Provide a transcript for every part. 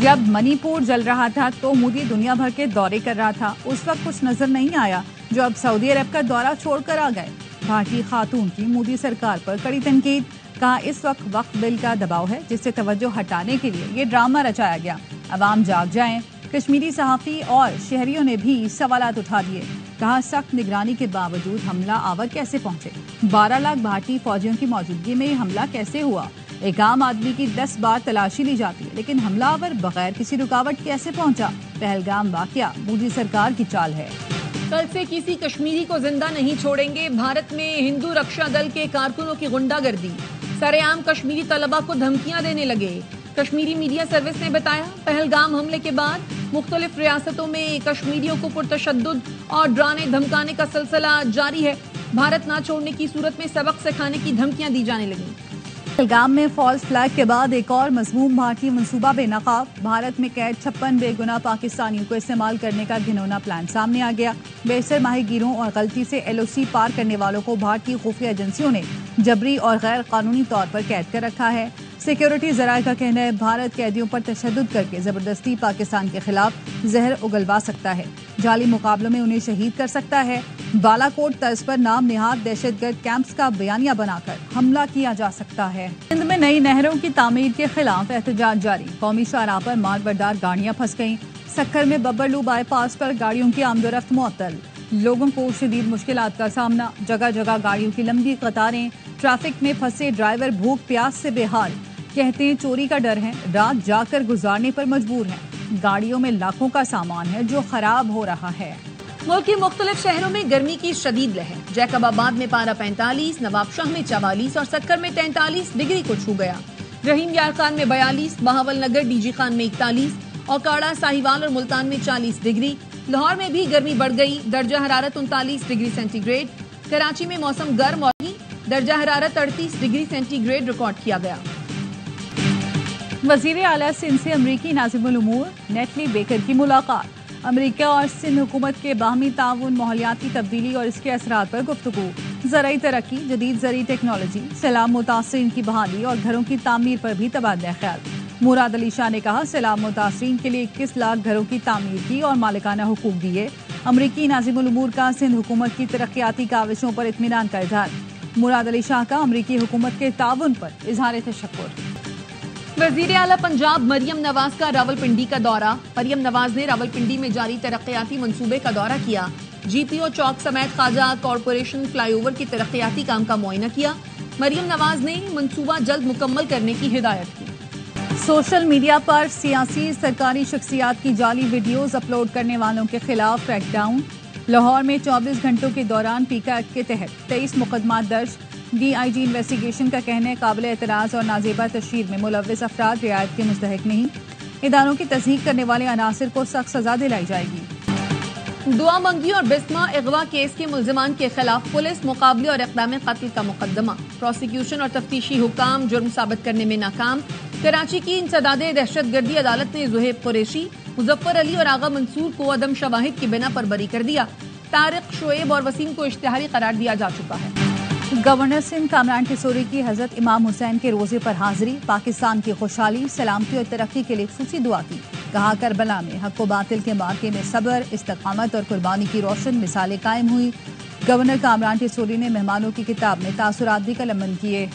جب منی پور جل رہا تھا تو مودی دنیا بھر کے دورے کر رہا تھا. اس وقت کچھ نظر نہیں آیا جو اب سعودی عرب کا دورہ چھوڑ کر آ گئے. بھارتی خاتون کی مودی سرکار پر کڑی تنقید. کہا اس وقت وقف بل کا دباؤ ہے جس سے توجہ ہٹانے کے لیے یہ ڈرامہ رچایا گیا. عوام جاگ جائیں. کشمیری صحافی اور شہریوں نے بھی سوالات اٹھا دیے. کہا سخت نگرانی کے باوجود حملہ آور کیسے پہنچے؟ 12 لاکھ بھارتی فوجیوں کی موجودگی میں یہ حملہ کیسے ہوا؟ ایک عام آدمی کی 10 بار تلاشی لی جاتی ہے لیکن حملہ آور بغیر کسی رکاوٹ کیسے پہنچا؟ پہلگام واقعہ مودی سرکار کی چال ہے. کل سے کسی کشمیری کو زندہ نہیں چھوڑیں گے. بھارت میں ہندو رکشا دل کے کارکنوں کی غنڈہ گردی. سرعام کشمیری طلبہ کو دھمکیاں دینے لگے. کشمیری میڈیا سروس نے بتایا پہلگام حملے کے بعد مختلف ریاستوں میں کشمیریوں کو پرتشدد اور ڈرانے دھمکانے کا سلسلہ جاری ہے. بھارت نہ چھوڑنے کی صورت میں سبق سکھانے کی دھمکیاں دی جانے لگیں. پہلگام میں فالس فلیگ کے بعد ایک اور مذموم بھارتی منصوبہ بے نقاب. بھارت میں قید 56 بے گناہ پاکستانیوں کو استعمال کرنے کا گھنونا پلان سامنے آ گیا. بیشتر ماہی گیروں اور غلطی سے LOC پار کرنے والوں کو بھارتی خفیہ ایجنسیوں نے جبری اور غیر قانونی طور پر قید کر رکھا ہے. سیکیورٹی ذرائع کا کہنا ہے بھارت قیدیوں پر تشدد کر کے زبردستی پاکستان کے خلاف زہر اگلوا سکتا ہے. جعلی مقابلوں میں انہیں شہید کر سکتا ہے. بالا کوٹ طرز پر نام نہاد دہشت گرد کیمپس کا بیانیہ بنا کر حملہ کیا جا سکتا ہے. سندھ میں نئی نہروں کی تعمیر کے خلاف احتجاج جاری. قومی شاہراہ پر مال بردار گاڑیاں پھنس گئیں. سکھر میں ببرلو بائی پاس پر گاڑیوں کی آمد و رفت معطل. لوگوں کو شدید مشکلات کا سامنا. جگہ جگہ گاڑیوں کی لمبی قطاریں. ٹریفک میں پھنسے ڈرائیور بھوک پیاس سے بے حال. کہتے ہیں چوری کا ڈر ہے. رات جا کر گزارنے پر مجبور ہیں. گاڑیوں میں لاکھوں کا سامان ہے جو خراب ہو رہا ہے. ملک کے مختلف شہروں میں گرمی کی شدید لہر. جیکب آباد میں پارہ 45, نواب شاہ میں 44 اور سکر میں 43 ڈگری کو چھو گیا. رحیم یار خان میں 42, بہاول نگر ڈی جی خان میں 41, اوکاڑا ساہیوال اور ملتان میں 40 ڈگری. لاہور میں بھی گرمی بڑھ گئی. درجہ حرارت 39 ڈگری سینٹی گریڈ. کراچی میں موسم گرم اور درجہ حرارت 38 ڈگری سینٹی گریڈ ریکارڈ کیا گیا. وزیر اعلیٰ سندھ سے امریکی ناظم الامور نیٹلی بیکر کی ملاقات. امریکہ اور سندھ حکومت کے باہمی تعاون، ماحولیاتی تبدیلی اور اس کے اثرات پر گفتگو. زرعی ترقی، جدید زرعی ٹیکنالوجی، سیلاب متاثرین کی بحالی اور گھروں کی تعمیر پر بھی تبادلہ خیال. مراد علی شاہ نے کہا سیلاب متاثرین کے لیے 21 لاکھ گھروں کی تعمیر کی اور مالکانہ حقوق دیے. امریکی ناظم الامور کا سندھ حکومت کی ترقیاتی کاوشوں پر اطمینان کا اظہار. مراد علی شاہ کا امریکی حکومت کے تعاون پر اظہار تشکر. وزیر اعلیٰ پنجاب مریم نواز کا راولپنڈی کا دورہ. مریم نواز نے راولپنڈی میں جاری ترقیاتی منصوبے کا دورہ کیا. GPO چوک سمیت خواجہ کارپوریشن فلائی اوور کی ترقیاتی کام کا معائنہ کیا. مریم نواز نے منصوبہ جلد مکمل کرنے کی ہدایت کی. سوشل میڈیا پر سیاسی سرکاری شخصیات کی جعلی ویڈیوز اپلوڈ کرنے والوں کے خلاف کریک ڈاؤن. لاہور میں 24 گھنٹوں کے دوران پیکا ایکٹ کے تحت 23 مقدمات درج. DIG انویسٹیگیشن کا کہنا ہے قابل اعتراض اور نازیبہ تشہیر میں ملوث افراد رعایت کے مستحق نہیں. اداروں کی تصدیق کرنے والے عناصر کو سخت سزا دلائی جائے گی. دعا منگی اور بسما اغوا کیس کے ملزمان کے خلاف پولیس مقابلے اور اقدام قتل کا مقدمہ. پروسیکیوشن اور تفتیشی حکام جرم ثابت کرنے میں ناکام. کراچی کی انسداد دہشت گردی عدالت نے زہیب قریشی، مظفر علی اور آغا منصور کو عدم شواہد کی بنا پر بری کر دیا. طارق، شعیب اور وسیم کو اشتہاری قرار دیا جا چکا ہے. گورنر سندھ کامران ٹیسوری کی حضرت امام حسین کے روزے پر حاضری. پاکستان کی خوشحالی، سلامتی اور ترقی کے لیے خصوصی دعا کی. کہا کربلا میں حق و باطل کے معرکے میں صبر، استقامت اور قربانی کی روشن مثالیں قائم ہوئی. گورنر کامران ٹیسوری نے مہمانوں کی کتاب میں تاثرات بھی قلمبند کیے.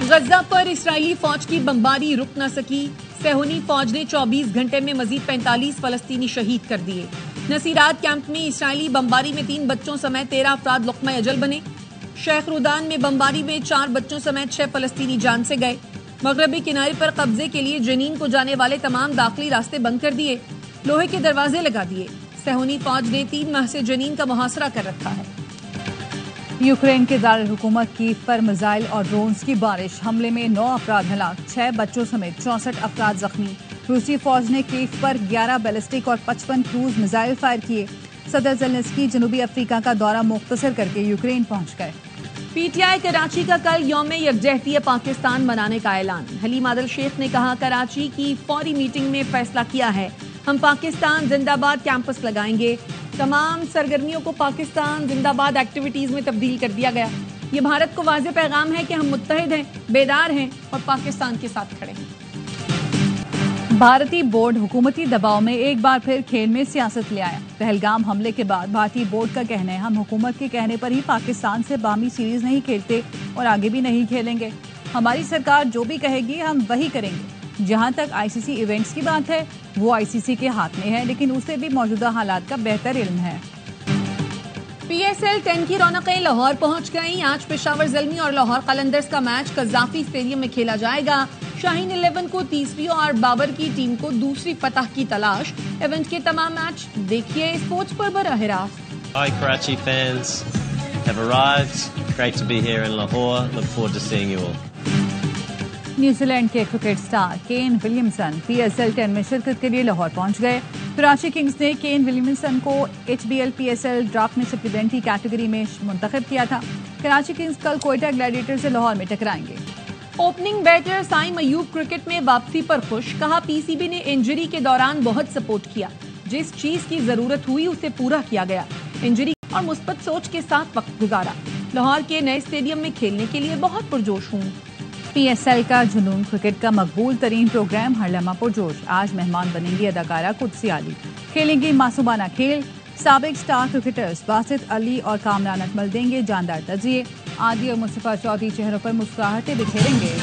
غزہ پر اسرائیلی فوج کی بمباری رک نہ سکی. صہیونی فوج نے 24 گھنٹے میں مزید 45 فلسطینی شہید کر دیے. نصیرات کیمپ میں اسرائیلی بمباری میں 3 بچوں سمیت 13 افراد لقمہ اجل بنے. شیخ رودان میں بمباری میں 4 بچوں سمیت 6 فلسطینی جان سے گئے. مغربی کنارے پر قبضے کے لیے جنین کو جانے والے تمام داخلی راستے بند کر دیے. لوہے کے دروازے لگا دیے. صہیونی فوج نے 3 ماہ سے جنین کا محاصرہ کر رکھا ہے. یوکرین کے دارالحکومت کیف پر میزائل اور ڈرونز کی بارش. حملے میں 9 افراد ہلاک، 6 بچوں سمیت 64 افراد زخمی. روسی فوج نے کیف پر 11 بیلسٹک اور 55 کروز میزائل فائر کیے. صدر زیلنسکی جنوبی افریقہ کا دورہ مختصر کر کے یوکرین پہنچ گئے. PTI کراچی کا کل یوم یکجہتی پاکستان منانے کا اعلان. حلیم عادل شیخ نے کہا کراچی کی فوری میٹنگ میں فیصلہ کیا ہے ہم پاکستان زندہ باد کیمپس لگائیں گے. تمام سرگرمیوں کو پاکستان زندہ باد ایکٹیویٹیز میں تبدیل کر دیا گیا. یہ بھارت کو واضح پیغام ہے کہ ہم متحد ہیں، بیدار ہیں اور پاکستان کے ساتھ کھڑے ہیں. بھارتی بورڈ حکومتی دباؤ میں ایک بار پھر کھیل میں سیاست لے آیا۔ پہلگام حملے کے بعد بھارتی بورڈ کا کہنا ہے ہم حکومت کے کہنے پر ہی پاکستان سے باہمی سیریز نہیں کھیلتے اور آگے بھی نہیں کھیلیں گے۔ ہماری سرکار جو بھی کہے گی ہم وہی کریں گے۔ جہاں تک آئی سی سی ایونٹس کی بات ہے وہ آئی سی سی کے ہاتھ میں ہے، لیکن اسے بھی موجودہ حالات کا بہتر علم ہے۔ پی ایس ایل 10 کی رونقیں لاہور پہنچ گئیں۔ آج پشاور زلمی اور لاہور قلندرز کا میچ قذافی اسٹیڈیم میں کھیلا جائے گا۔ شاہین 11 کو تیسری اور بابر کی ٹیم کو دوسری فتح کی تلاش۔ ایونٹ کے تمام میچ دیکھیے اسپورٹس پر براہ راست۔ Hi Karachi fans have arrived. Great to be here in Lahore. Look forward to seeing you all. New Zealand کے cricket star Kane Williamson P S L 10 میں شرکت کے لیے لاہور پہنچ گئے۔ کراچی کنگز نے کین ولیمسن کو H B L P S L draft میں سپلیمنٹری کیٹیگری میں منتخب کیا تھا۔ کراچی کنگز کل کوئٹہ گلیڈیٹر سے لاہور میں ٹکرائیں گے۔ اوپننگ بیٹر سائم ایوب کرکٹ میں واپسی پر خوش، کہا پی سی بی نے انجری کے دوران بہت سپورٹ کیا، جس چیز کی ضرورت ہوئی اسے پورا کیا گیا، انجری اور مثبت سوچ کے ساتھ وقت گزارا، لاہور کے نئے اسٹیڈیم میں کھیلنے کے لیے بہت پرجوش ہوں۔ پی ایس ایل کا جنون کرکٹ کا مقبول ترین پروگرام ہر لمحہ پرجوش۔ آج مہمان بنیں گی اداکارہ قدسی علی، کھیلیں گی معصومانہ کھیل۔ سابق سٹار کرکٹرز باسط علی اور کامران اکمل دیں گے جاندار تجزیے۔ عادی اور مصطفیٰ چودھری چہروں پر مسکراہٹیں بکھیریں گے۔